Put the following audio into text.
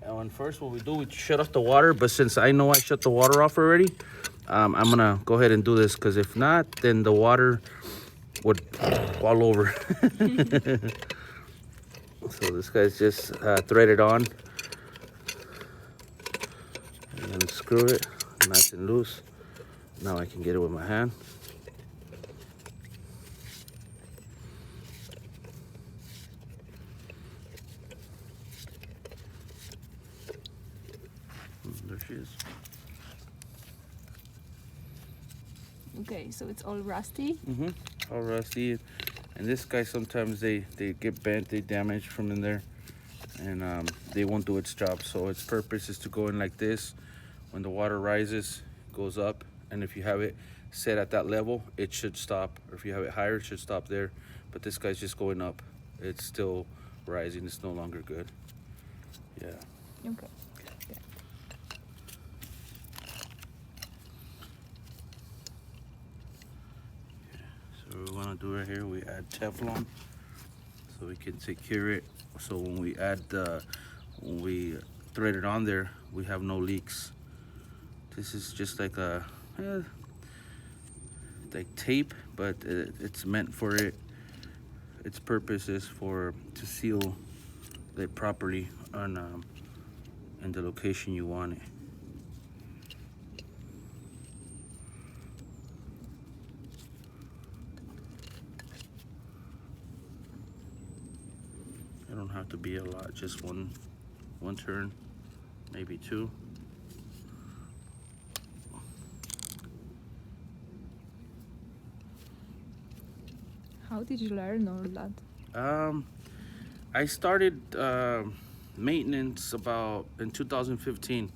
And first, what we do, we shut off the water. But since I know I shut the water off already, I'm gonna go ahead and do this, because if not, then the water would all over. So this guy's just threaded on, and then screw it nice and loose. Now I can get it with my hand. There she is. Okay, so it's all rusty. All rusty. And this guy, sometimes they get bent, they damage from in there, and they won't do its job. So its purpose is to go in like this. When the water rises, it goes up, and if you have it set at that level, it should stop. Or if you have it higher, it should stop there. But this guy's just going up. It's still rising. It's no longer good. Yeah. Okay. So what we want to do right here, we add Teflon so we can secure it. So when we thread it on there, we have no leaks. This is just like a like tape, but it's meant for it. Its purpose is to seal it properly on in the location you want it. It don't have to be a lot, just one turn, maybe two. How did you learn all that? I started maintenance about in 2015.